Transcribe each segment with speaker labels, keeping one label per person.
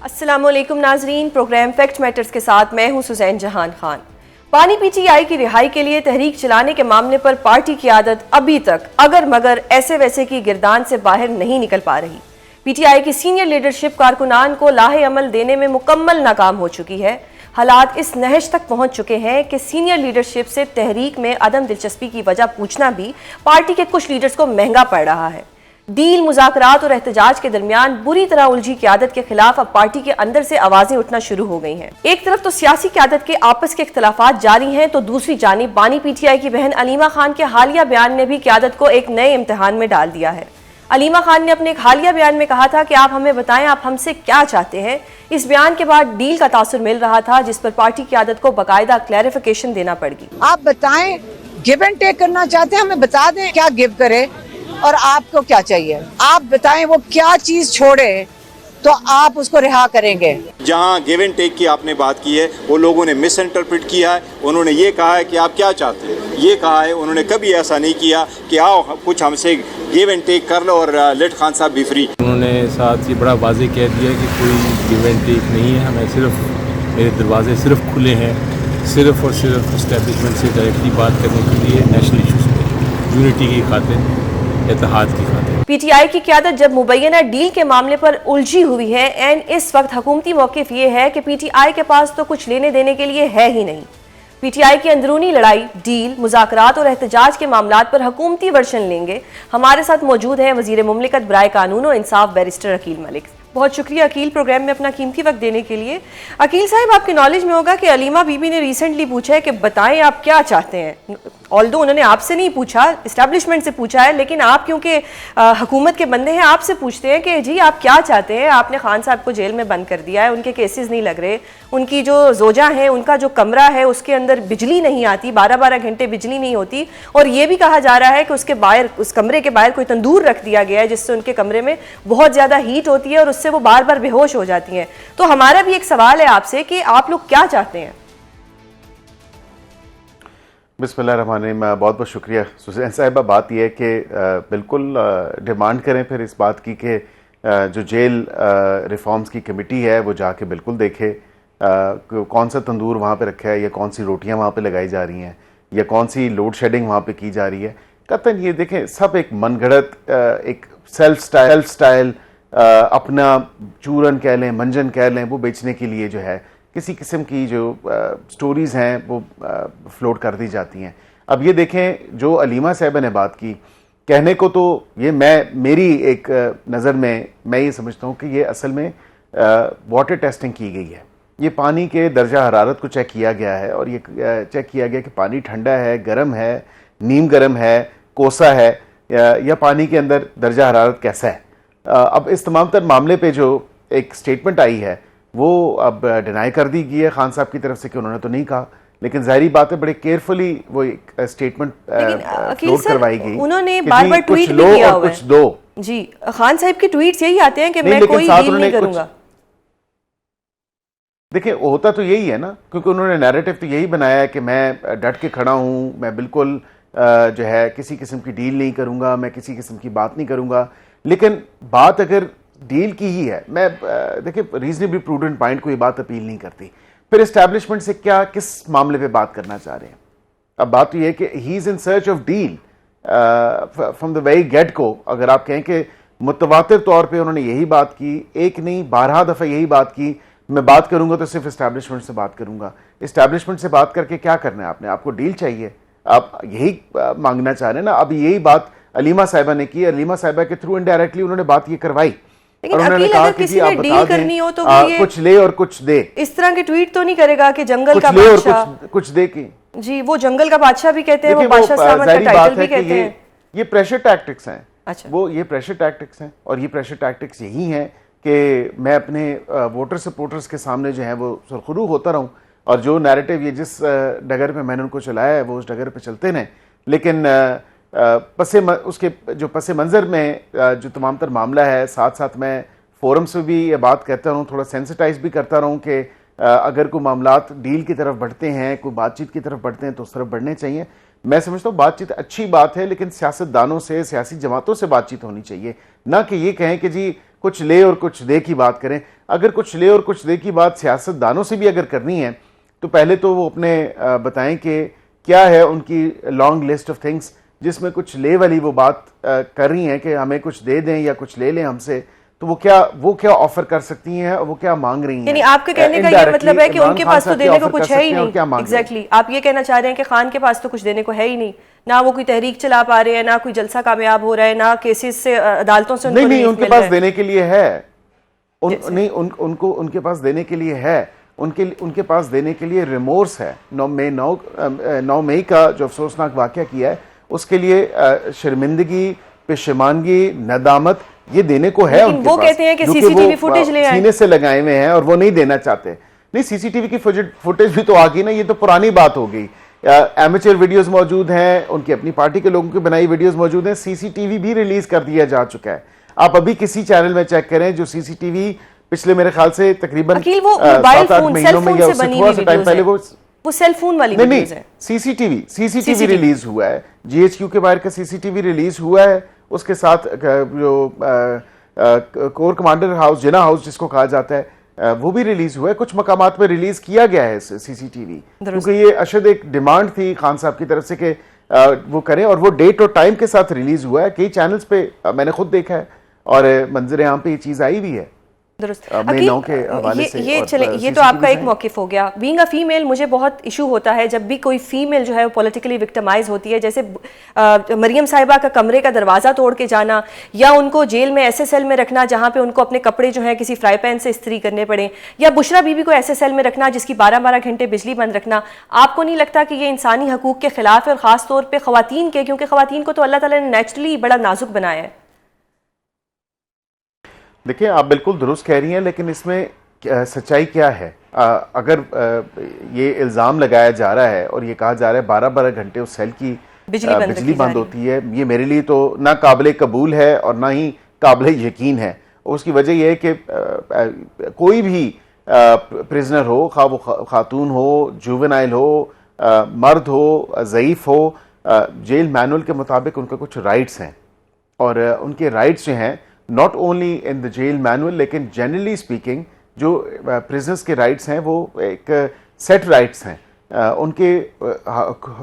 Speaker 1: السلام علیکم ناظرین، پروگرام فیکٹ میٹرز کے ساتھ میں ہوں سزین جہان خان۔ پانی پی ٹی آئی کی رہائی کے لیے تحریک چلانے کے معاملے پر پارٹی قیادت ابھی تک اگر مگر ایسے ویسے کی گردان سے باہر نہیں نکل پا رہی۔ پی ٹی آئی کی سینئر لیڈرشپ کارکنان کو لاہے عمل دینے میں مکمل ناکام ہو چکی ہے۔ حالات اس نہج تک پہنچ چکے ہیں کہ سینئر لیڈرشپ سے تحریک میں عدم دلچسپی کی وجہ پوچھنا بھی پارٹی کے کچھ لیڈرز کو مہنگا پڑ رہا ہے۔ ڈیل، مذاکرات اور احتجاج کے درمیان بری طرح الجھی قیادت کے خلاف اب پارٹی کے اندر سے آوازیں اٹھنا شروع ہو گئی ہیں۔ ایک طرف تو سیاسی قیادت کے آپس کے اختلافات جاری ہیں، تو دوسری جانب بانی پی ٹی آئی کی بہن علیمہ خان کے حالیہ بیان نے بھی قیادت کو ایک نئے امتحان میں ڈال دیا ہے۔ علیمہ خان نے اپنے ایک حالیہ بیان میں کہا تھا کہ آپ ہمیں بتائیں آپ ہم سے کیا چاہتے ہیں۔ اس بیان کے بعد ڈیل کا تاثر مل رہا تھا، جس پر پارٹی قیادت کو باقاعدہ کلیریفیکیشن دینا پڑ گی۔
Speaker 2: آپ بتائیں، گیو اینڈ ٹیک کرنا چاہتے ہیں، ہمیں بتا دیں کیا گیو کرے اور آپ کو کیا چاہیے۔ آپ بتائیں وہ کیا چیز چھوڑے تو آپ اس کو رہا کریں گے۔
Speaker 3: جہاں گیو اینڈ ٹیک کی آپ نے بات کی ہے، وہ لوگوں نے مس انٹرپریٹ کیا ہے۔ انہوں نے یہ کہا ہے کہ آپ کیا چاہتے ہیں، یہ کہا ہے، انہوں نے کبھی ایسا نہیں کیا کہ آؤ کچھ ہم سے گیو اینڈ ٹیک کر لو اور لیٹ خان صاحب بھی فری۔
Speaker 4: انہوں نے ساتھ یہ بڑا واضح کہہ دیا کہ کوئی گیو اینڈ ٹیک نہیں ہے، ہمیں صرف میرے دروازے صرف کھلے ہیں، صرف اور صرف اسٹیبلشمنٹ سے ڈائریکٹلی بات کرنے کے لیے، نیشنل ایشوز پہ، یونٹی کی خاطر، اتحاد کی خاطر۔
Speaker 1: پی ٹی آئی کی قیادت جب مبینہ ڈیل کے معاملے پر الجھی ہوئی ہے، اس وقت حکومتی موقف یہ ہے کہ پی ٹی آئی کے پاس تو کچھ لینے دینے کے لیے ہے ہی نہیں۔ پی ٹی آئی کی اندرونی لڑائی، ڈیل، مذاکرات اور احتجاج کے معاملات پر حکومتی ورشن لیں گے۔ ہمارے ساتھ موجود ہیں وزیر مملکت برائے قانون و انصاف بیرسٹر عقیل ملک۔ بہت شکریہ عقیل، پروگرام میں اپنا قیمتی وقت دینے کے لیے۔ عقیل صاحب، آپ کے نالج میں ہوگا کہ علیمہ بی بی نے ریسنٹلی پوچھا ہے کہ بتائیں آپ کیا چاہتے ہیں۔ آلدو انہوں نے آپ سے نہیں پوچھا، اسٹیبلشمنٹ سے پوچھا ہے، لیکن آپ کیونکہ حکومت کے بندے ہیں، آپ سے پوچھتے ہیں کہ جی آپ کیا چاہتے ہیں۔ آپ نے خان صاحب کو جیل میں بند کر دیا ہے، ان کے کیسز نہیں لگ رہے، ان کی جو زوجہ ہیں ان کا جو کمرہ ہے اس کے اندر بجلی نہیں آتی، 12 گھنٹے بجلی نہیں ہوتی، اور یہ بھی کہا جا رہا ہے کہ اس کے باہر، اس کمرے کے باہر کوئی تندور رکھ دیا گیا ہے جس سے ان کے کمرے میں بہت زیادہ ہیٹ ہوتی ہے اور اس سے وہ بار بار بے ہوش ہو جاتی ہیں۔ تو ہمارا بھی ایک سوال ہے آپ سے کہ آپ لوگ کیا چاہتے ہیں؟
Speaker 5: بسم اللہ الرحمن الرحیم۔ بہت بہت شکریہ سوزین صاحبہ۔ بات یہ ہے کہ بالکل ڈیمانڈ کریں پھر اس بات کی کہ جو جیل ریفارمز کی کمیٹی ہے وہ جا کے بالکل دیکھے کون سا تندور وہاں پہ رکھا ہے، یا کون سی روٹیاں وہاں پہ لگائی جا رہی ہیں، یا کون سی لوڈ شیڈنگ وہاں پہ کی جا رہی ہے۔ قطعاً یہ دیکھیں سب ایک من گھڑت، ایک سیلف سٹائل، اپنا چورن کہہ لیں، منجن کہہ لیں، وہ بیچنے کے لیے جو ہے کسی قسم کی جو سٹوریز ہیں وہ فلوٹ کر دی جاتی ہیں۔ اب یہ دیکھیں جو علیمہ صاحبہ نے بات کی، کہنے کو تو یہ میری ایک نظر میں یہ سمجھتا ہوں کہ یہ اصل میں واٹر ٹیسٹنگ کی گئی ہے۔ یہ پانی کے درجہ حرارت کو چیک کیا گیا ہے، اور یہ چیک کیا گیا کہ پانی ٹھنڈا ہے، گرم ہے، نیم گرم ہے، کوسا ہے، یا پانی کے اندر درجہ حرارت کیسا ہے۔ اب اس تمام تر معاملے پہ جو ایک سٹیٹمنٹ آئی ہے وہ اب ڈینائی کر دی گئی ہے خان صاحب کی طرف سے کہ انہوں نے تو نہیں کہا، لیکن ظاہری بات ہے بڑے کیئرفلی وہ ایک سٹیٹمنٹ فلوٹ کروائی گئی۔
Speaker 1: انہوں نے بار بار ٹویٹ بھی کیا ہوا ہے،
Speaker 5: کچھ دو۔
Speaker 1: جی، خان صاحب کے ٹویٹس یہی آتے ہیں کہ میں کوئی ڈیل نہیں کروں گا۔
Speaker 5: دیکھیں ہوتا تو یہی ہے نا، کیونکہ انہوں نے نیریٹو تو یہی بنایا ہے کہ میں ڈٹ کے کھڑا ہوں، میں بالکل جو ہے کسی قسم کی ڈیل نہیں کروں گا، میں کسی قسم کی بات نہیں کروں گا۔ لیکن بات اگر ڈیل کی ہی ہے، میں دیکھیں ریزنیبلی پروڈنٹ مائنڈ کو یہ بات اپیل نہیں کرتی، پھر اسٹیبلشمنٹ سے کس معاملے پہ بات کرنا چاہ رہے ہیں۔ اب بات تو یہ ہے کہ he is in search of deal from the very gate کو۔ اگر آپ کہیں کہ متواتر طور پہ انہوں نے یہی بات کی، ایک نہیں 12 دفعہ یہی بات کی، میں بات کروں گا تو صرف اسٹیبلشمنٹ سے بات کروں گا۔ اسٹیبلشمنٹ سے بات کر کے کیا کرنا ہے آپ نے؟ آپ کو ڈیل چاہیے، آپ یہی مانگنا چاہ رہے ہیں نا۔ اب یہی بات علیمہ صاحبہ نے کی، علیمہ صاحبہ کے تھرو انڈائریکٹلی انہوں نے بات یہ کروائی، اور انہوں نے کہا کہ جی آپ بتا دیں کچھ لے اور کچھ دے۔
Speaker 1: اس طرح کے ٹویٹ تو نہیں کرے گا کہ جنگل کا
Speaker 5: کچھ لے
Speaker 1: بادشاہ،
Speaker 5: اور کچھ دے کی۔
Speaker 1: جی وہ جنگل کا بادشاہ بھی کہتے ہیں، وہ بادشاہ سلامت کا ٹائٹل بھی کہتے ہیں۔
Speaker 5: یہ پریشر ٹیکٹکس ہیں،
Speaker 1: وہ
Speaker 5: یہ پریشر ٹیکٹکس ہیں، اور یہ پریشر ٹیکٹکس یہی ہیں کہ میں اپنے ووٹر سپورٹرز کے سامنے جو ہے وہ سرخرو ہوتا رہوں، اور جو نیریٹو یہ جس ڈگر پہ میں نے ان کو چلایا ہے وہ اس ڈگر پہ چلتے رہیں۔ لیکن اس کے جو پس منظر میں جو تمام تر معاملہ ہے، ساتھ ساتھ میں فورم سے بھی یہ بات کہتا رہوں، تھوڑا سینسٹائز بھی کرتا رہوں کہ اگر کوئی معاملات ڈیل کی طرف بڑھتے ہیں، کوئی بات چیت کی طرف بڑھتے ہیں تو اس طرف بڑھنے چاہیے۔ میں سمجھتا ہوں بات چیت اچھی بات ہے، لیکن سیاست دانوں سے، سیاسی جماعتوں سے بات چیت ہونی چاہیے، نہ کہ یہ کہیں کہ جی کچھ لے اور کچھ دے کی بات کریں. اگر کچھ لے اور کچھ دے کی بات سیاستدانوں سے بھی اگر کرنی ہے تو پہلے تو وہ اپنے بتائیں کہ کیا ہے ان کی لانگ لسٹ آف تھنگس جس میں کچھ لے والی وہ بات کر رہی ہیں کہ ہمیں کچھ دے دیں یا کچھ لے لیں ہم سے, تو وہ کیا آفر کر سکتی ہیں اور وہ کیا مانگ رہی ہیں.
Speaker 1: یعنی آپ کے کہنے کا یہ مطلب ہے کہ ان کے پاس تو دینے کو کچھ ہے ہی نہیں. ایگزیکٹلی آپ یہ کہنا چاہ رہے ہیں کہ خان کے پاس تو کچھ دینے کو ہے ہی نہیں, نہ وہ کوئی تحریک چلا پا رہے ہیں, نہ کوئی جلسہ کامیاب ہو رہا ہے, نہ کیسز سے عدالتوں سے
Speaker 5: نہیں ان کے پاس دینے کے لیے ہے, نہیں ان کے پاس دینے کے لیے ہے, ان کے پاس دینے کے لیے ریمورس ہے. 9 مئی کا جو افسوسناک واقعہ کیا ہے اس کے لیے شرمندگی, پشیمانگی, ندامت یہ دینے کو ہے ان کے پاس. وہ
Speaker 1: کہتے ہیں کہ سی سی ٹی وی فوٹیج لے آئیں,
Speaker 5: سینے سے لگائے ہوئے ہیں اور وہ نہیں دینا چاہتے. نہیں, سی سی ٹی وی کی فوٹیج بھی تو آ گئی نا, یہ تو پرانی بات ہو گئی. ایمیچر ویڈیوز موجود ہیں, ان کی اپنی پارٹی کے لوگوں کی بنائی ویڈیوز موجود ہیں, سی سی ٹی وی بھی ریلیز کر دیا جا چکا ہے. آپ ابھی کسی چینل میں چیک کریں جو سی سی ٹی وی پچھلے میرے خیال سے تقریباً 7-8 مہینوں میں یا اس سے تھوڑا سا ٹائم پہلے
Speaker 1: وہ سیل فون والی ویڈیوز ہیں.
Speaker 5: سی سی ٹی وی ریلیز ہوا ہے, جی ایچ کیو کے باہر کا سی سی ٹی وی ریلیز ہوا ہے. اس کے ساتھ جو کور کمانڈر ہاؤس, جنا ہاؤس جس کو کہا جاتا ہے, وہ بھی ریلیز ہوا ہے. کچھ مقامات پہ ریلیز کیا گیا ہے سی سی ٹی وی, کیونکہ یہ اشد ایک ڈیمانڈ تھی خان صاحب کی طرف سے کہ وہ کریں, اور وہ ڈیٹ اور ٹائم کے ساتھ ریلیز ہوا ہے. کئی چینلز پہ میں نے خود دیکھا ہے اور منظر عام پہ یہ چیز آئی بھی ہے.
Speaker 1: درست. یہ تو آپ کا ایک موقف ہو گیا. بینگ اے فیمیل مجھے بہت ایشو ہوتا ہے جب بھی کوئی فیمیل جو ہے وہ پولیٹیکلی وکٹمائز ہوتی ہے, جیسے مریم صاحبہ کا کمرے کا دروازہ توڑ کے جانا, یا ان کو جیل میں ایسے سیل میں رکھنا جہاں پہ ان کو اپنے کپڑے جو ہیں کسی فرائی پین سے استری کرنے پڑیں, یا بشرا بی بی کو ایسے سیل میں رکھنا جس کی 12 گھنٹے بجلی بند رکھنا. آپ کو نہیں لگتا کہ یہ انسانی حقوق کے خلاف ہے, اور خاص طور پہ خواتین کے, کیونکہ خواتین کو تو اللہ تعالیٰ نے نیچرلی بڑا نازک بنایا ہے.
Speaker 5: دیکھیں آپ بالکل درست کہہ رہی ہیں, لیکن اس میں سچائی کیا ہے؟ اگر یہ الزام لگایا جا رہا ہے اور یہ کہا جا رہا ہے 12 گھنٹے اس سیل کی بجلی بند ہوتی ہے, یہ میرے لیے تو نہ قابل قبول ہے اور نہ ہی قابل یقین ہے. اس کی وجہ یہ ہے کہ کوئی بھی پرزنر ہو, خواہ وہ خاتون ہو, جوونائل ہو, مرد ہو, ضعیف ہو, جیل مینول کے مطابق ان کا کچھ رائٹس ہیں, اور ان کے رائٹس جو ہیں not only in the jail manual لیکن generally speaking جو prisoners کے رائٹس ہیں وہ ایک سیٹ رائٹس ہیں. ان کے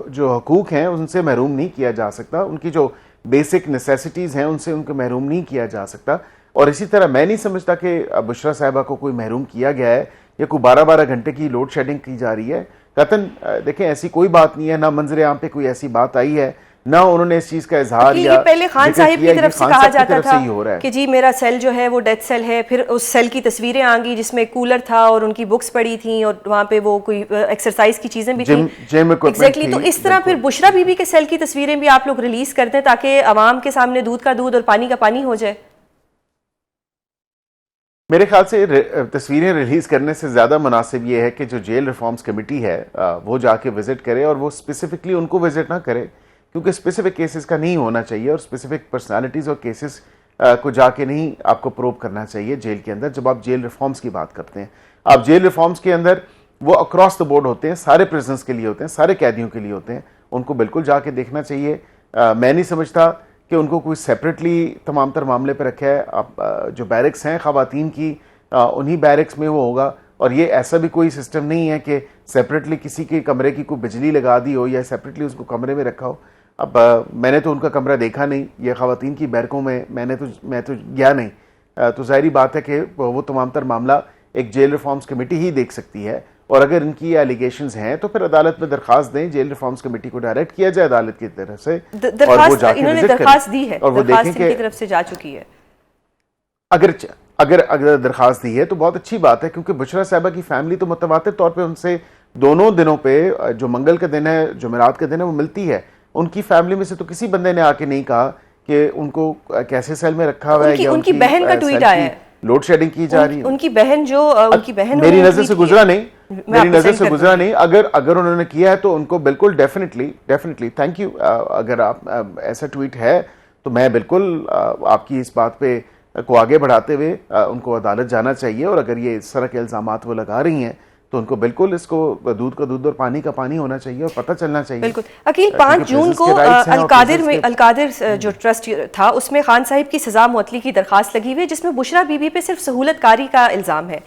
Speaker 5: جو حقوق ہیں ان سے محروم نہیں کیا جا سکتا, ان کی جو بیسک نیسیسٹیز ہیں ان سے ان کو محروم نہیں کیا جا سکتا. اور اسی طرح میں نہیں سمجھتا کہ بشرا صاحبہ کو کوئی محروم کیا گیا ہے یا کوئی 12 گھنٹے کی لوڈ شیڈنگ کی جا رہی ہے. قطعاً دیکھیں ایسی کوئی بات نہیں ہے, نہ منظر عام پہ کوئی ایسی بات آئی ہے, نہ انہوں نے اس چیز کا اظہار یا
Speaker 1: پہلے خان صاحب کی طرف سے کہا جاتا تھا کہ جی میرا سیل جو ہے وہ ڈیتھ سیل ہے, پھر اس سیل کی تصویریں آنگی جس میں کولر تھا اور ان کی بکس پڑی تھیں اور وہاں پہ وہ کوئی ایکسرسائز کی چیزیں بھی تھیں. ایگزیکٹلی. تو اس طرح پھر بشرا بی بی کے سیل کی تصویریں بھی آپ لوگ ریلیز کرتے ہیں تاکہ عوام کے سامنے دودھ کا دودھ اور پانی کا پانی ہو جائے.
Speaker 5: میرے خیال سے تصویریں ریلیز کرنے سے زیادہ مناسب یہ ہے کہ جو جیل ریفارمز کمیٹی ہے وہ جا کے وزٹ کرے, اور وہ اسپیسیفکلی ان کو وزٹ نہ کرے, کیونکہ اسپیسیفک کیسز کا نہیں ہونا چاہیے, اور اسپیسیفک پرسنالٹیز اور کیسز کو جا کے نہیں آپ کو پروب کرنا چاہیے جیل کے اندر. جب آپ جیل ریفارمز کی بات کرتے ہیں, آپ جیل ریفارمز کے اندر وہ اکراس دا بورڈ ہوتے ہیں, سارے پریزنرز کے لیے ہوتے ہیں, سارے قیدیوں کے لیے ہوتے ہیں, ان کو بالکل جا کے دیکھنا چاہیے. میں نہیں سمجھتا کہ ان کو کوئی سیپریٹلی تمام تر معاملے پہ رکھا ہے. آپ جو بیرکس ہیں خواتین کی, انہی بیرکس میں وہ ہوگا, اور یہ ایسا بھی کوئی سسٹم نہیں ہے کہ سیپریٹلی کسی کے کمرے کی کوئی بجلی لگا دی ہو یا سیپریٹلی اس کو کمرے میں رکھا ہو. اب میں نے تو ان کا کمرہ دیکھا نہیں, یہ خواتین کی بیرکوں میں میں تو گیا نہیں, تو ظاہری بات ہے کہ وہ تمام تر معاملہ ایک جیل ریفارمز کمیٹی ہی دیکھ سکتی ہے. اور اگر ان کی ایلیگیشنز ہیں تو پھر عدالت میں درخواست دیں, جیل ریفارمز کمیٹی کو ڈائریکٹ کیا جائے عدالت کی طرف سے, اور وہ جا کے وزٹ کریں.
Speaker 1: درخواست دی ہے,
Speaker 5: اور وہ دیکھیں کہ
Speaker 1: کی طرف سے جا چکی ہے.
Speaker 5: اگر درخواست دی ہے تو بہت اچھی بات ہے, کیونکہ بشرا صاحبہ کی فیملی تو متواتر طور پہ ان سے دونوں دنوں پہ, جو منگل کا دن ہے, جمعرات کا دن ہے, وہ ملتی ہے. ان کی فیملی میں سے تو کسی بندے نے آ کے نہیں کہا کہ ان کو کیسے سیل میں رکھا ہوا ہے, یا
Speaker 1: ان کی بہن کا ٹویٹ آیا ہے,
Speaker 5: لوڈ شیڈنگ کی جا رہی ہے.
Speaker 1: ان کی بہن
Speaker 5: میری نظر سے گزرا نہیں, اگر انہوں نے کیا ہے تو ان کو بالکل ڈیفینیٹلی تھینک یو. اگر آپ ایسا ٹویٹ ہے تو میں بالکل آپ کی اس بات پہ کو آگے بڑھاتے ہوئے ان کو عدالت جانا چاہیے, اور اگر یہ اس طرح کے الزامات وہ لگا رہی ہیں تو ان کو بالکل اس کو دودھ کا دودھ اور پانی کا پانی ہونا چاہیے اور پتہ چلنا چاہیے.
Speaker 1: بالکل. عقیل 5 جون کو القادر جو ٹرسٹ تھا اس میں خان صاحب کی سزا معطلی کی درخواست لگی ہوئی ہے جس میں بشرا بی بی پہ صرف سہولت کاری کا الزام ہے.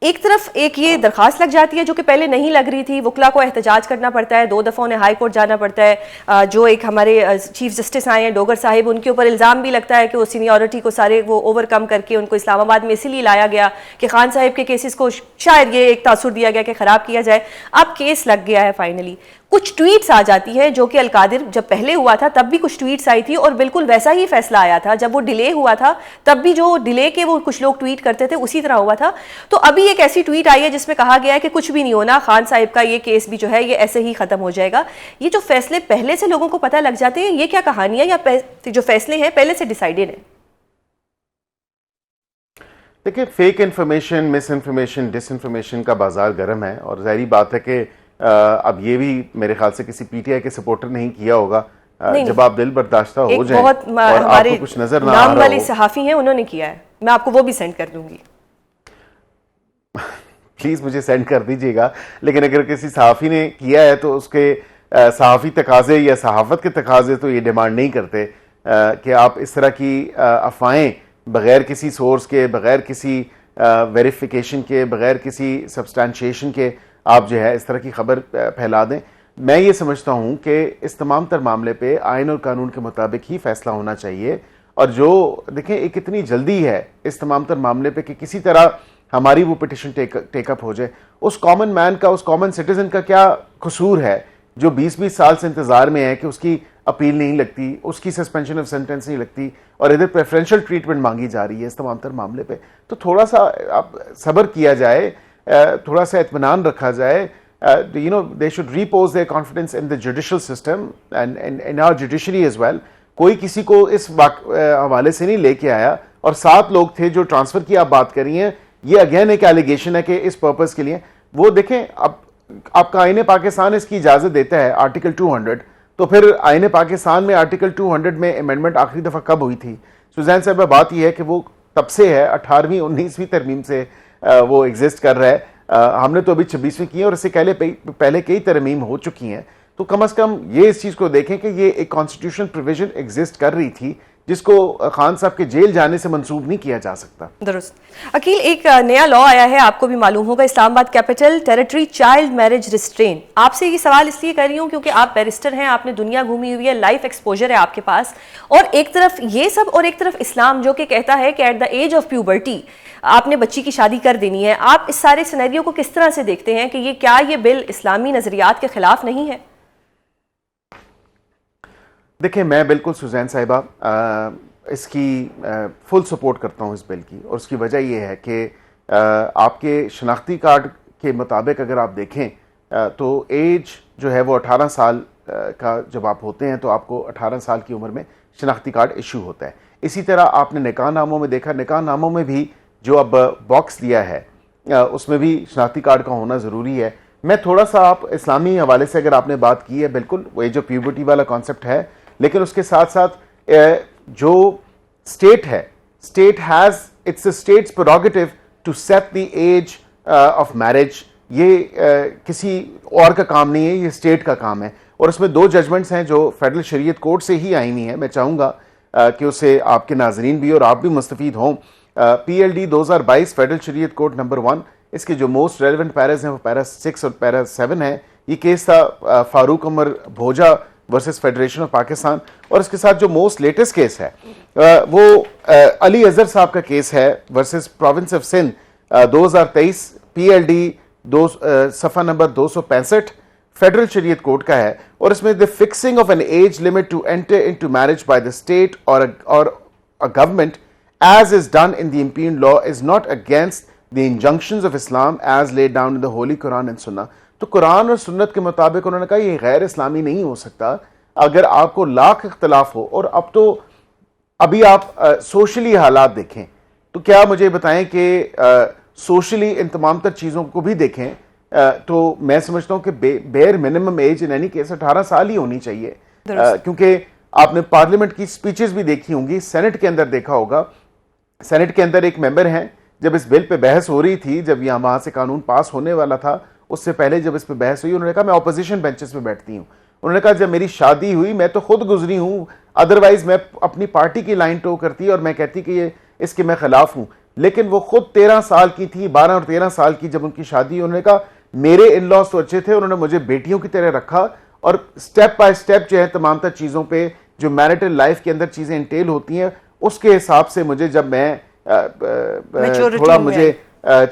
Speaker 1: ایک طرف یہ درخواست لگ جاتی ہے جو کہ پہلے نہیں لگ رہی تھی, وکلا کو احتجاج کرنا پڑتا ہے, 2 دفعہ انہیں ہائی کورٹ جانا پڑتا ہے. جو ایک ہمارے چیف جسٹس آئے ہیں ڈوگر صاحب, ان کے اوپر الزام بھی لگتا ہے کہ وہ سینیورٹی کو سارے وہ اوور کم کر کے ان کو اسلام آباد میں اسی لیے لایا گیا کہ خان صاحب کے کیسز کو شاید یہ ایک تاثر دیا گیا کہ خراب کیا جائے. اب کیس لگ گیا ہے فائنلی. کچھ ٹویٹس آ جاتی ہے جو کہ القادر جب پہلے ہوا تھا تب بھی کچھ ٹویٹس آئی تھی اور بالکل ویسا ہی فیصلہ آیا تھا. جب وہ ڈیلے ہوا تھا تب بھی جو ڈیلے کے وہ کچھ لوگ ٹویٹ کرتے تھے اسی طرح ہوا تھا. تو ابھی ایک ایسی ٹویٹ آئی ہے جس میں کہا گیا ہے کہ کچھ بھی نہیں ہونا, خان صاحب کا یہ کیس بھی جو ہے یہ ایسے ہی ختم ہو جائے گا. یہ جو فیصلے پہلے سے لوگوں کو پتہ لگ جاتے ہیں, یہ کیا کہانی ہے یا جو فیصلے ہیں پہلے سے ڈیسائیڈڈ ہیں؟
Speaker 5: دیکھیں, فیک انفارمیشن, مس انفارمیشن, ڈس انفارمیشن کا بازار گرم ہے اور ظاہری بات ہے کہ اب یہ بھی میرے خیال سے کسی پی ٹی آئی کے سپورٹر نہیں کیا ہوگا. جب آپ دل برداشتہ ہو جائیں اور آپ کو کچھ نظر نہ آ رہا ہو.
Speaker 1: نام والے صحافی ہیں, انہوں نے کیا ہے, میں آپ کو وہ بھی سینڈ کر دوں گی.
Speaker 5: پلیز مجھے سینڈ کر دیجیے گا. لیکن اگر کسی صحافی نے کیا ہے تو اس کے صحافی تقاضے یا صحافت کے تقاضے تو یہ ڈیمانڈ نہیں کرتے کہ آپ اس طرح کی افواہیں بغیر کسی سورس کے, بغیر کسی ویریفیکیشن کے, بغیر کسی سبسٹانشیشن کے آپ جو ہے اس طرح کی خبر پھیلا دیں. میں یہ سمجھتا ہوں کہ اس تمام تر معاملے پہ آئین اور قانون کے مطابق ہی فیصلہ ہونا چاہیے. اور جو دیکھیں ایک اتنی جلدی ہے اس تمام تر معاملے پہ کہ کسی طرح ہماری وہ پٹیشن ٹیک اپ ہو جائے. اس کامن مین کا, اس کامن سٹیزن کا کیا قصور ہے جو 20 سال سے انتظار میں ہے کہ اس کی اپیل نہیں لگتی, اس کی سسپینشن آف سینٹنس نہیں لگتی اور ادھر پریفرینشل ٹریٹمنٹ مانگی جا رہی ہے اس تمام تر معاملے پہ. تو تھوڑا سا اب صبر کیا جائے, تھوڑا سا اطمینان رکھا جائے. they should repose their confidence in the judicial system and in our judiciary as well. کوئی کسی کو اس حوالے سے نہیں لے کے آیا اور 7 لوگ تھے جو ٹرانسفر کی آپ بات کر رہی ہیں. یہ اگین ایک ایلیگیشن ہے کہ اس پرپز کے لیے وہ دیکھیں, اب آپ کا آئین پاکستان اس کی اجازت دیتا ہے آرٹیکل 200, تو پھر آئین پاکستان میں آرٹیکل 200 میں امینڈمنٹ آخری دفعہ کب ہوئی تھی؟ سوزین صاحب, بات یہ ہے کہ وہ تب سے ہے 18ویں 19ویں ترمیم سے وہ ایگزسٹ کر رہا ہے. ہم نے تو ابھی 26ویں کی ہے اور اس سے پہلے کئی ترمیم ہو چکی ہیں. تو کم از کم یہ اس چیز کو دیکھیں کہ یہ ایک کانسٹیٹیوشن پروویژن ایگزسٹ کر رہی تھی جس کو خان صاحب کے جیل جانے سے منسوب نہیں کیا جا سکتا.
Speaker 1: درست. عقیل, ایک نیا لاء آیا ہے, آپ کو بھی معلوم ہوگا, اسلام آباد capital territory child marriage restrain. آپ سے یہ سوال اس لیے کر رہی ہوں کیونکہ آپ بیرسٹر ہیں, آپ نے دنیا گھومی ہوئی ہے, لائف ایکسپوجر ہے آپ کے پاس, اور ایک طرف یہ سب اور ایک طرف اسلام جو کہ کہتا ہے کہ at the age of puberty آپ نے بچی کی شادی کر دینی ہے. آپ اس سارے سینیریو کو کس طرح سے دیکھتے ہیں کہ یہ کیا یہ بل اسلامی نظریات کے خلاف نہیں ہے؟
Speaker 5: دیکھیں, میں بالکل سوزین صاحبہ اس کی فل سپورٹ کرتا ہوں اس بل کی, اور اس کی وجہ یہ ہے کہ آپ کے شناختی کارڈ کے مطابق اگر آپ دیکھیں تو ایج جو ہے وہ 18 سال کا جب آپ ہوتے ہیں تو آپ کو 18 سال کی عمر میں شناختی کارڈ ایشو ہوتا ہے. اسی طرح آپ نے نکاح ناموں میں دیکھا, نکاح ناموں میں بھی جو اب باکس دیا ہے اس میں بھی شناختی کارڈ کا ہونا ضروری ہے. میں تھوڑا سا آپ اسلامی حوالے سے اگر آپ نے بات کی ہے, بالکل وہ جو پیوبرٹی والا کانسیپٹ ہے, لیکن اس کے ساتھ ساتھ جو اسٹیٹ ہے, state has its state's prerogative to set the age of marriage. یہ کسی اور کا کام نہیں ہے, یہ اسٹیٹ کا کام ہے. اور اس میں 2 ججمنٹس ہیں جو فیڈرل شریعت کورٹ سے ہی آئی ہوئی ہیں. میں چاہوں گا کہ اسے آپ کے ناظرین بھی اور آپ بھی مستفید ہوں. PLD 2022 federal Shariat court number 1, اس کے جو موسٹ ریلیونٹ پیراز ہیں وہ پیرا 6 اور پیرا 7 ہیں. یہ کیس تھا Farooq Omar Bhoja versus federation of Pakistan, اور اس کے ساتھ جو موسٹ لیٹسٹ کیس ہے وہ علی اظہر صاحب کا کیس ہے versus province of Sindh 2023 PLD صفحہ نمبر 265 فیڈرل شریعت کورٹ کا ہے. اور اس میں the fixing of an age limit to enter into marriage by the state or a government as is done in the impugned law is not against the injunctions of Islam as laid down in the Holy Quran and Sunnah. تو قرآن اور سنت کے مطابق انہوں نے کہا یہ غیر اسلامی نہیں ہو سکتا. اگر آپ کو لاکھ اختلاف ہو, اور اب تو ابھی آپ سوشلی حالات دیکھیں تو کیا مجھے بتائیں کہ سوشلی ان تمام تر چیزوں کو بھی دیکھیں تو میں سمجھتا ہوں کہ bare minimum age in any case 18 سال ہی ہونی چاہیے. کیونکہ آپ نے پارلیمنٹ کی سپیچز بھی دیکھی ہوں گی, سینٹ کے اندر دیکھا ہوگا, سینٹ کے اندر ایک ممبر ہیں جب اس بل پہ بحث ہو رہی تھی، جب یہاں وہاں سے قانون پاس ہونے والا تھا، اس سے پہلے جب اس پہ بحث ہوئی، انہوں نے کہا میں اپوزیشن بینچز پہ بیٹھتی ہوں. انہوں نے کہا جب میری شادی ہوئی میں تو خود گزری ہوں، ادروائز میں اپنی پارٹی کی لائن ٹو کرتی اور میں کہتی کہ یہ اس کے میں خلاف ہوں. لیکن وہ خود 13 سال کی تھی، 12 اور 13 سال کی جب ان کی شادی، انہوں نے کہا میرے ان لاس تو اچھے تھے، انہوں نے مجھے بیٹیوں کی طرح رکھا اور سٹیپ بائی سٹیپ جو ہے تمام تر چیزوں پہ جو میرٹل لائف کے اندر چیزیں انٹیل ہوتی ہیں اس کے حساب سے مجھے جب میں تھوڑا مجھے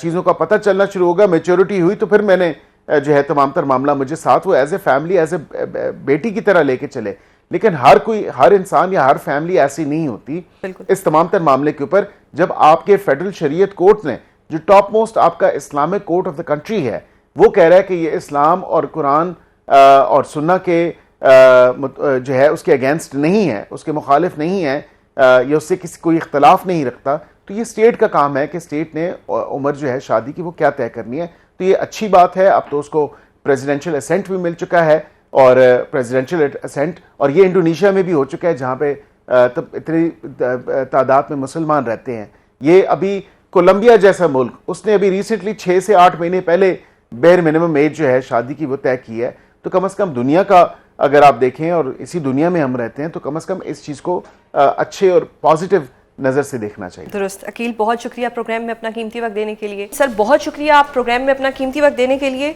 Speaker 5: چیزوں کا پتہ چلنا شروع ہوگا، میچورٹی ہوئی، تو پھر میں نے جو ہے تمام تر معاملہ مجھے ساتھ وہ as a family as a بیٹی کی طرح لے کے چلے. لیکن ہر انسان یا ہر فیملی ایسی نہیں ہوتی. اس تمام تر معاملے کے اوپر جب آپ کے فیڈرل شریعت کورٹ نے جو ٹاپ موسٹ آپ کا Islamic court of the country ہے وہ کہہ رہا ہے کہ یہ اسلام اور قرآن اور سنہ کے جو ہے اس کے اگینسٹ نہیں ہے، اس کے مخالف نہیں ہے، یا اس سے کوئی اختلاف نہیں رکھتا، تو یہ اسٹیٹ کا کام ہے کہ اسٹیٹ نے عمر جو ہے شادی کی وہ کیا طے کرنی ہے. تو یہ اچھی بات ہے. اب تو اس کو پریزیڈنشل اسینٹ بھی مل چکا ہے، اور پریزیڈنشل اسینٹ، اور یہ انڈونیشیا میں بھی ہو چکا ہے جہاں پہ اتنی تعداد میں مسلمان رہتے ہیں. یہ ابھی کولمبیا جیسا ملک، اس نے ابھی ریسنٹلی 6 سے 8 مہینے پہلے بیئر منیمم ایج جو ہے شادی کی وہ طے کی ہے. تو کم از کم دنیا کا اگر آپ دیکھیں اور اسی دنیا میں ہم رہتے ہیں تو کم از کم اس چیز کو اچھے اور پازیٹیو نظر سے دیکھنا چاہیے.
Speaker 1: درست. عقیل بہت شکریہ پروگرام میں اپنا قیمتی وقت دینے کے لیے. سر بہت شکریہ آپ پروگرام میں اپنا قیمتی وقت دینے کے لیے.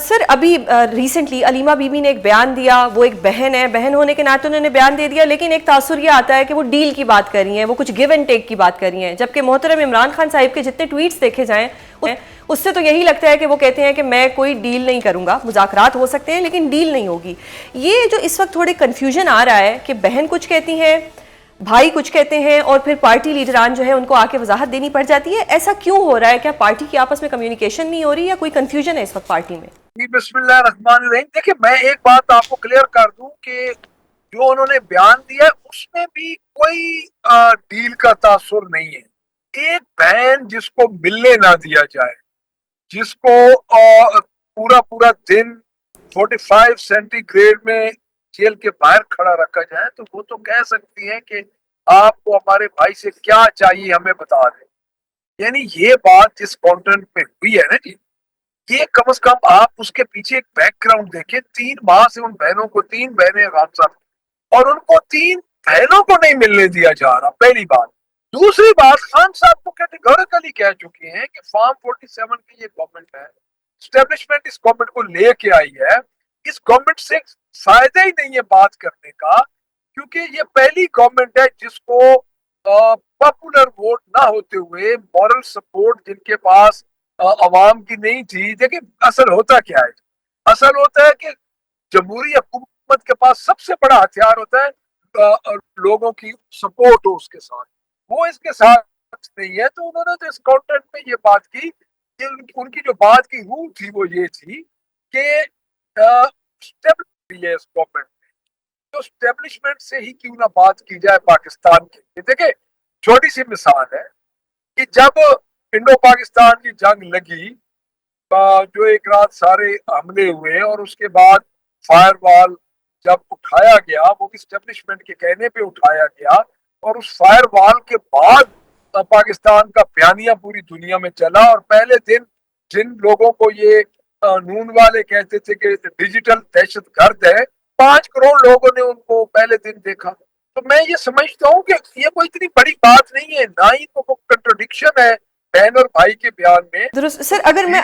Speaker 1: سر ابھی ریسنٹلی علیمہ بی بی نے ایک بیان دیا، وہ ایک بہن ہے، بہن ہونے کے ناطے انہوں نے بیان دے دیا، لیکن ایک تاثر یہ آتا ہے کہ وہ ڈیل کی بات کر رہی ہیں، وہ کچھ گیو اینڈ ٹیک کی بات کر رہی ہیں، جبکہ محترم عمران خان صاحب کے جتنے ٹویٹس دیکھے جائیں اس سے تو یہی لگتا ہے کہ وہ کہتے ہیں کہ میں کوئی ڈیل نہیں کروں گا، مذاکرات ہو سکتے ہیں لیکن ڈیل نہیں ہوگی. یہ جو اس وقت تھوڑے کنفیوژن آ رہا ہے کہ بہن کچھ کہتی ہیں، بھائی کچھ کہتے ہیں، اور پھر پارٹی لیڈران جو ہے ان کو آ کے وضاحت دینی پڑ جاتی ہے، ایسا کیوں ہو رہا ہے؟ کیا پارٹی کی آپس میں کمیونیکیشن نہیں ہو رہی یا کوئی کنفیوژن ہے اس وقت پارٹی میں؟
Speaker 6: بسم اللہ الرحمن الرحیم. دیکھیں میں ایک بات آپ کو کلیئر کر دوں کہ جو انہوں نے بیان دیا اس میں بھی کوئی ڈیل کا تاثر نہیں ہے. ایک بہن جس کو ملنے نہ دیا جائے، جس کو پورا دن 45 سینٹی گریڈ میں جیل کے باہر کھڑا رکھا جائے تو وہ تو کہہ سکتی ہے کہ آپ کو ہمارے بھائی سے کیا چاہیے ہمیں بتا دیں. یعنی یہ بات جس کانٹینٹ میں ہوئی ہے نا جی، یہ کم از کم آپ اس کے پیچھے ایک بیک گراؤنڈ دیکھیں. 3 ماہ سے ان بہنوں کو 3 بہنیں غامزہ اور ان کو 3 بہنوں کو نہیں ملنے دیا جا رہا. پہلی بات. دوسری بات، خان صاحب کو کیٹیگوریکلی کہہ چکے ہیں کہ فارم 47 کی یہ گورنمنٹ ہے، اسٹیبلشمنٹ اس گورنمنٹ کو لے کے آئی ہے، اس گورنمنٹ سے فائدہ ہی نہیں ہے بات کرنے کا، کیونکہ یہ پہلی گورنمنٹ ہے جس کو پاپولر ووٹ نہ ہوتے ہوئے مورل سپورٹ جن کے پاس عوام کی نہیں تھی. دیکھیں اصل ہوتا کیا ہے، اصل ہوتا ہے کہ جمہوری حکومت کے پاس سب سے بڑا ہتھیار ہوتا ہے لوگوں کی سپورٹ ہو اس کے ساتھ. وہ اس کے ساتھ نہیں ہے. تو انہوں نے تو اس کانٹینٹ میں یہ بات کی کہ ان کی جو بات کی روح تھی وہ یہ تھی کہ اس گورنمنٹ میں تو اسٹیبلشمنٹ سے ہی کیوں نہ بات کی جائے پاکستان کے لیے. دیکھیں چھوٹی سی مثال ہے کہ جب انڈو پاکستان کی جنگ لگی، جو ایک رات سارے حملے ہوئے اور اس کے بعد فائر وال جب اٹھایا گیا، وہ بھی اسٹیبلشمنٹ کے کہنے پہ اٹھایا گیا، اور اس فائر وال کے بعد پاکستان کا بیانیہ پوری دنیا میں چلا. اور پہلے دن جن لوگوں کو یہ نون والے کہتے تھے کہ ڈیجیٹل دہشت گرد ہے، 5 کروڑ لوگوں نے ان کو پہلے دن دیکھا. تو میں یہ سمجھتا ہوں کہ یہ کوئی اتنی بڑی بات نہیں ہے، نہ ہی کوئی کنٹرڈکشن ہے بہن اور بھائی کے بیان میں.
Speaker 1: درست. سر اگر میں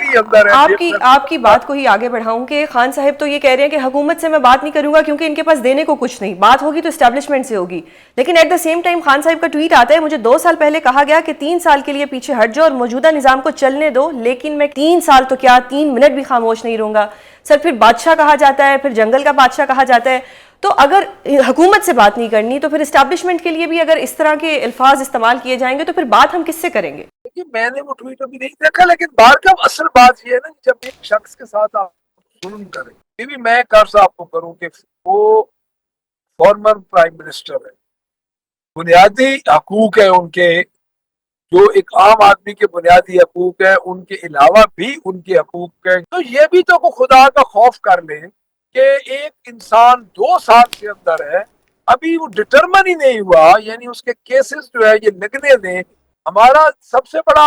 Speaker 1: آپ کی بات کو ہی آگے بڑھاؤں کہ خان صاحب تو یہ کہہ رہے ہیں کہ حکومت سے میں بات نہیں کروں گا کیونکہ ان کے پاس دینے کو کچھ نہیں، بات ہوگی تو اسٹیبلشمنٹ سے ہوگی، لیکن at the same time Khan صاحب کا ٹویٹ آتا ہے مجھے 2 سال پہلے کہا گیا کہ 3 سال کے لیے پیچھے ہٹ جاؤ اور موجودہ نظام کو چلنے دو، لیکن میں 3 سال تو کیا 3 منٹ بھی خاموش نہیں رہوں گا. سر پھر بادشاہ کہا جاتا ہے، پھر جنگل کا بادشاہ کہا جاتا ہے. تو اگر حکومت سے بات نہیں کرنی تو پھر اسٹیبلشمنٹ کے لیے بھی اگر اس طرح کے الفاظ استعمال کیے جائیں گے تو پھر بات ہم کس سے کریں گے؟
Speaker 6: میں نے وہ ٹویٹ ابھی نہیں دیکھا، لیکن بار کا اصل بات یہ ہے نا، جب ایک شخص کے ساتھ آپ ظلم کریں، یہ بھی میں قرض آپ کو کروں کہ وہ فارمر پرائم منسٹر ہے، بنیادی حقوق ہے ان کے، جو ایک عام آدمی کے بنیادی حقوق ہے، ان کے علاوہ بھی ان کے حقوق ہیں. تو یہ بھی تو خدا کا خوف کر لیں کہ ایک انسان 2 سال کے اندر ہے، ابھی وہ ڈٹرمن ہی نہیں ہوا، یعنی اس کے کیسز جو ہے یہ لگنے دیں. ہمارا سب سے بڑا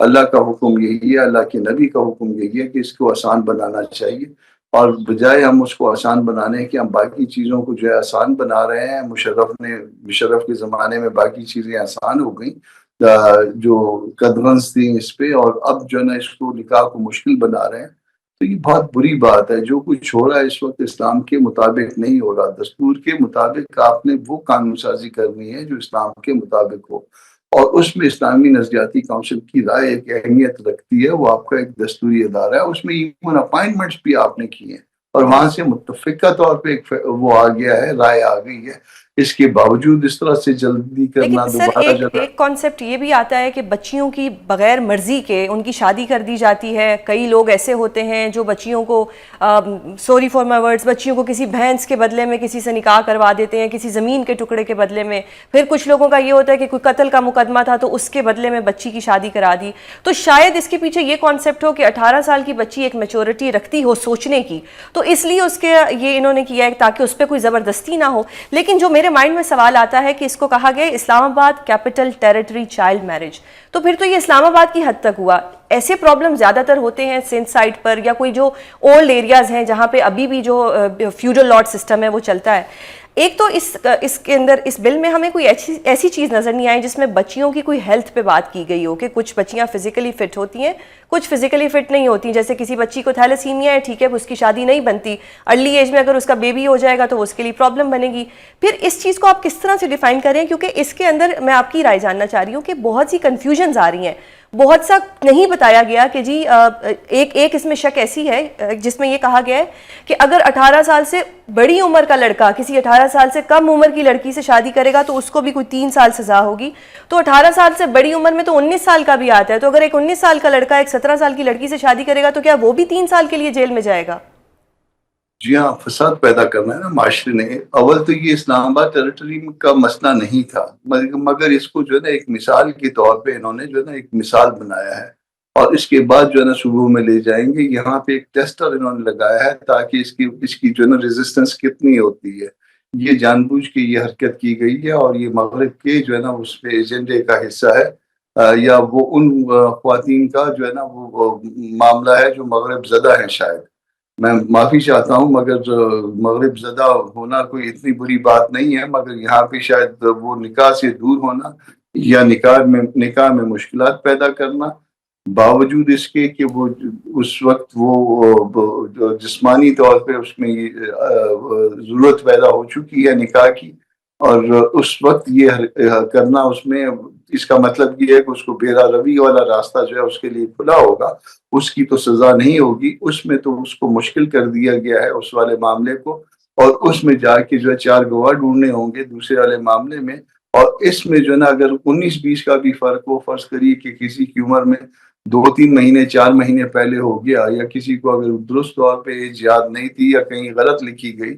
Speaker 7: اللہ کا حکم یہی ہے, اللہ کے نبی کا حکم یہی ہے کہ اس کو آسان بنانا چاہیے, اور بجائے ہم اس کو آسان بنانے کے ہم باقی چیزوں کو جو ہے آسان بنا رہے ہیں. مشرف کے زمانے میں باقی چیزیں آسان ہو گئیں جو قدغنس تھیں اس پہ, اور اب جو ہے نا اس کو نکاح کو مشکل بنا رہے ہیں. تو یہ بہت بری بات ہے. جو کچھ ہو رہا ہے اس وقت اسلام کے مطابق نہیں ہو رہا. دستور کے مطابق آپ نے وہ قانون سازی کرنی ہے جو اسلام کے مطابق ہو, اور اس میں اسلامی نظریاتی کونسل کی رائے ایک اہمیت رکھتی ہے. وہ آپ کا ایک دستوری ادارہ ہے, اس میں ایون اپائنٹمنٹس بھی آپ نے کیے ہیں, اور وہاں سے متفقہ طور پہ ایک وہ آ گیا ہے, رائے آ گئی ہے. اس کے باوجود اس طرح سے جلدی کرنا
Speaker 1: لیکن سر
Speaker 7: دوبارہ
Speaker 1: ایک کانسیپٹ یہ بھی آتا ہے کہ بچیوں کی بغیر مرضی کے ان کی شادی کر دی جاتی ہے. کئی لوگ ایسے ہوتے ہیں جو بچیوں کو سوری فار مائی ورڈز بچیوں کو کسی بھینس کے بدلے میں کسی سے نکاح کروا دیتے ہیں, کسی زمین کے ٹکڑے کے بدلے میں. پھر کچھ لوگوں کا یہ ہوتا ہے کہ کوئی قتل کا مقدمہ تھا تو اس کے بدلے میں بچی کی شادی کرا دی. تو شاید اس کے پیچھے یہ کانسیپٹ ہو کہ 18 سال کی بچی ایک میچورٹی رکھتی ہو سوچنے کی, تو اس لیے اس کے یہ انہوں نے کیا ہے تاکہ اس پہ کوئی زبردستی نہ ہو. لیکن جو میرے مائنڈ میں سوال آتا ہے کہ اس کو کہا گیا اسلام آباد کیپٹل ٹیریٹری چائلڈ میرج, تو پھر تو یہ اسلام آباد کی حد تک ہوا. ایسے پرابلم زیادہ تر ہوتے ہیں سندھ سائڈ پر یا کوئی جو اولڈ ایریاز ہیں جہاں پہ ابھی بھی جو فیوڈل لاٹ سسٹم ہے وہ چلتا ہے. ایک تو اس کے اندر اس بل میں ہمیں کوئی ایسی چیز نظر نہیں آئی جس میں بچیوں کی کوئی ہیلتھ پہ بات کی گئی ہو کہ کچھ بچیاں فزیکلی فٹ ہوتی ہیں, کچھ فزیکلی فٹ نہیں ہوتی. جیسے کسی بچی کو تھیلیسیمیا ہے, ٹھیک ہے, اس کی شادی نہیں بنتی, ارلی ایج میں اگر اس کا بیبی ہو جائے گا تو وہ اس کے لیے پرابلم بنے گی. پھر اس چیز کو آپ کس طرح سے ڈیفائن کریں, کیونکہ اس کے اندر میں آپ کی رائے جاننا چاہ رہی ہوں کہ بہت سی کنفیوژنز آ رہی ہیں, بہت سا نہیں بتایا گیا کہ جی ایک اس میں شک ایسی ہے جس میں یہ کہا گیا ہے کہ اگر 18 سال سے بڑی عمر کا لڑکا کسی 18 سال سے کم عمر کی لڑکی سے شادی کرے گا تو اس کو بھی کوئی 3 سال سزا ہوگی. تو 18 سال سے بڑی عمر میں تو 19 سال کا بھی آتا ہے, تو اگر ایک 19 سال کا لڑکا ایک 17 سال کی لڑکی سے شادی کرے گا تو کیا وہ بھی 3 سال کے لیے جیل میں جائے گا؟
Speaker 7: جی ہاں, فساد پیدا کرنا ہے نا معاشرے نے. اول تو یہ اسلام آباد ٹیریٹری کا مسئلہ نہیں تھا, مگر اس کو جو ہے نا ایک مثال کے طور پہ انہوں نے جو ہے نا ایک مثال بنایا ہے, اور اس کے بعد جو ہے نا صوبوں میں لے جائیں گے. یہاں پہ ایک ٹیسٹر انہوں نے لگایا ہے تاکہ اس کی جو ہے نا ریزسٹنس کتنی ہوتی ہے. یہ جان بوجھ کے یہ حرکت کی گئی ہے, اور یہ مغرب کے جو ہے نا اس پہ ایجنڈے کا حصہ ہے, یا وہ ان خواتین کا جو ہے نا وہ معاملہ ہے جو مغرب زدہ ہیں. شاید میں معافی چاہتا ہوں, مگر مغرب زدہ ہونا کوئی اتنی بری بات نہیں ہے, مگر یہاں پہ شاید وہ نکاح سے دور ہونا یا نکاح میں مشکلات پیدا کرنا, باوجود اس کے کہ وہ اس وقت وہ جسمانی طور پہ اس میں ضرورت پیدا ہو چکی ہے نکاح کی, اور اس وقت یہ کرنا اس میں اس کا مطلب یہ ہے کہ اس کو بیرا روی والا راستہ جو ہے اس کے لیے کھلا ہوگا. اس کی تو سزا نہیں ہوگی, اس میں تو اس کو مشکل کر دیا گیا ہے اس والے معاملے کو, اور اس میں جا کے جو ہے 4 گواہ ڈھونڈنے ہوں گے دوسرے والے معاملے میں. اور اس میں جو ہے نا اگر 19-20 کا بھی فرق ہو, فرض کریے کہ کسی کی عمر میں 2-3 مہینے 4 مہینے پہلے ہو گیا, یا کسی کو اگر درست طور پہ ایج یاد نہیں تھی یا کہیں غلط لکھی گئی,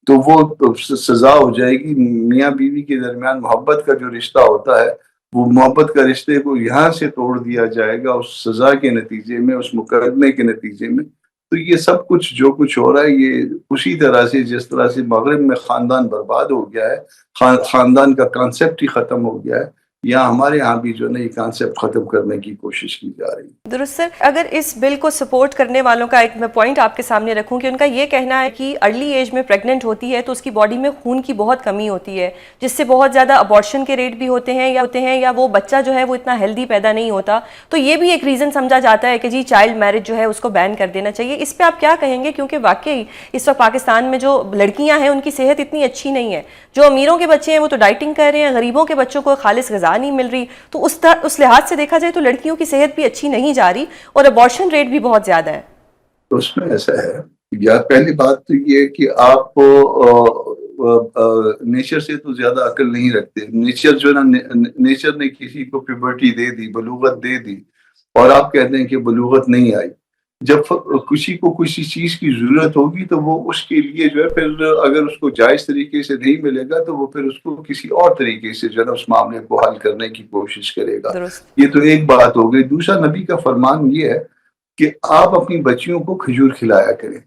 Speaker 7: تو وہ سزا ہو جائے گی. میاں بیوی کے درمیان محبت کا جو رشتہ ہوتا ہے, وہ محبت کا رشتے کو یہاں سے توڑ دیا جائے گا اس سزا کے نتیجے میں, اس مقدمے کے نتیجے میں. تو یہ سب کچھ جو کچھ ہو رہا ہے یہ اسی طرح سے جس طرح سے مغرب میں خاندان برباد ہو گیا ہے, خاندان کا کانسیپٹ ہی ختم ہو گیا ہے, یہاں ہمارے ہاں بھی جو ہے یہ کانسیپٹ ختم کرنے کی کوشش کی جا رہی ہے.
Speaker 1: درست سر, اگر اس بل کو سپورٹ کرنے والوں کا ایک میں پوائنٹ آپ کے سامنے رکھوں کہ ان کا یہ کہنا ہے کہ ارلی ایج میں پریگننٹ ہوتی ہے تو اس کی باڈی میں خون کی بہت کمی ہوتی ہے, جس سے بہت زیادہ ابارشن کے ریٹ بھی ہوتے ہیں یا وہ بچہ جو ہے وہ اتنا ہیلدی پیدا نہیں ہوتا. تو یہ بھی ایک ریزن سمجھا جاتا ہے کہ جی چائلڈ میرج جو ہے اس کو بین کر دینا چاہیے. اس پہ آپ کیا کہیں گے, کیونکہ واقعی اس وقت پاکستان میں جو لڑکیاں ہیں ان کی صحت اتنی اچھی نہیں ہے. جو امیروں کے بچے ہیں وہ تو ڈائٹنگ کر رہے ہیں, غریبوں کے بچوں کو خالص غذا نہیں مل رہی. تو اس لحاظ سے دیکھا جائے تو لڑکیوں کی صحت بھی اچھی نہیں جا رہی اور ابارشن ریٹ بھی بہت زیادہ ہے.
Speaker 7: تو اس میں ایسا ہے, یا پہلی بات تو یہ کہ آپ نیچر سے تو زیادہ عقل نہیں رکھتے. نیچر جو ہے نا, نیچر نے کسی کو پیوبرٹی دے دی, بلوغت دے دی, اور آپ کہتے ہیں کہ بلوغت نہیں آئی. جب کسی کو کسی چیز کی ضرورت ہوگی تو وہ اس کے لیے جو ہے پھر اگر اس کو جائز طریقے سے نہیں ملے گا تو وہ پھر اس کو کسی اور طریقے سے جو ہے نا اس معاملے کو حل کرنے کی کوشش کرے گا. یہ تو ایک بات ہو گئی. دوسرا, نبی کا فرمان یہ ہے کہ آپ اپنی بچیوں کو کھجور کھلایا کریں,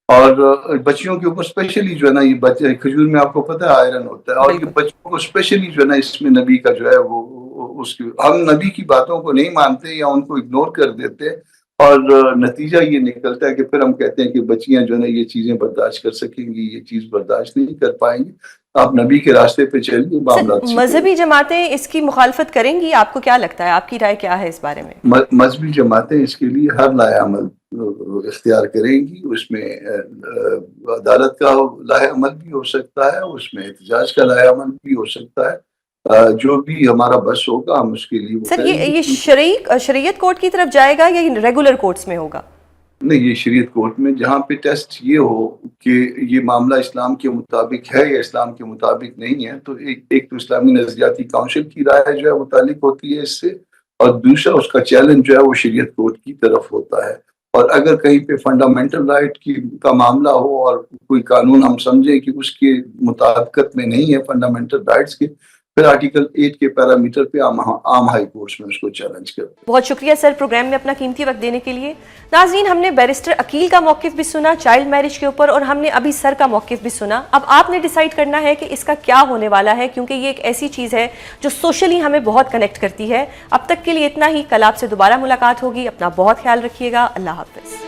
Speaker 7: اور بچیوں کے اوپر اسپیشلی جو ہے نا یہ کھجور میں آپ کو پتہ ہے آئرن ہوتا ہے, اور یہ بچوں کو اسپیشلی جو ہے نا اس میں نبی کا جو ہے وہ ہم نبی کی باتوں کو نہیں مانتے یا ان کو اگنور کر دیتے اور نتیجہ یہ نکلتا ہے کہ پھر ہم کہتے ہیں کہ بچیاں جو ہے یہ چیزیں برداشت کر سکیں گی، یہ چیز برداشت نہیں کر پائیں گی. آپ نبی کے راستے پہ چلیے، معاملات
Speaker 1: مذہبی جماعتیں اس کی مخالفت کریں گی؟ آپ کو کیا لگتا ہے، آپ کی رائے کیا ہے اس بارے میں؟
Speaker 7: مذہبی جماعتیں اس کے لیے ہر لائحہ عمل اختیار کریں گی. اس میں عدالت کا لائحہ عمل بھی ہو سکتا ہے، اس میں احتجاج کا لائحہ عمل بھی ہو سکتا ہے. جو بھی ہمارا بس ہوگا ہم اس کے لیے
Speaker 1: سر یہ شریعت کورٹ کی طرف جائے گا یا ریگولر کورٹس میں ہوگا؟
Speaker 7: نہیں، یہ شریعت کورٹ میں، جہاں پہ ٹیسٹ یہ ہو کہ یہ معاملہ اسلام کے مطابق ہے یا اسلام کے مطابق نہیں ہے. تو ایک تو اسلامی نظریاتی کونسل کی رائے جو ہے متعلق ہوتی ہے اس سے، اور دوسرا اس کا چیلنج جو ہے وہ شریعت کورٹ کی طرف ہوتا ہے. اور اگر کہیں پہ فنڈامنٹل رائٹ کا معاملہ ہو اور کوئی قانون ہم سمجھیں کہ اس کے مطابقت میں نہیں ہے فنڈامنٹل رائٹس کے، پھر آرٹیکل 8 کے پیرامیٹر پہ عام ہائی کورٹس میں اس کو چیلنج کرتے ہیں.
Speaker 1: بہت شکریہ سر پروگرام میں اپنا قیمتی وقت دینے کے لیے. ناظرین، ہم نے بیرسٹر عقیل کا موقف بھی سنا چائلڈ میرج کے اوپر، اور ہم نے ابھی سر کا موقف بھی سنا. اب آپ نے ڈیسائیڈ کرنا ہے کہ اس کا کیا ہونے والا ہے، کیونکہ یہ ایک ایسی چیز ہے جو سوشلی ہمیں بہت کنیکٹ کرتی ہے. اب تک کے لیے اتنا ہی. کل آپ سے دوبارہ ملاقات ہوگی. اپنا بہت خیال رکھیے گا. اللہ حافظ.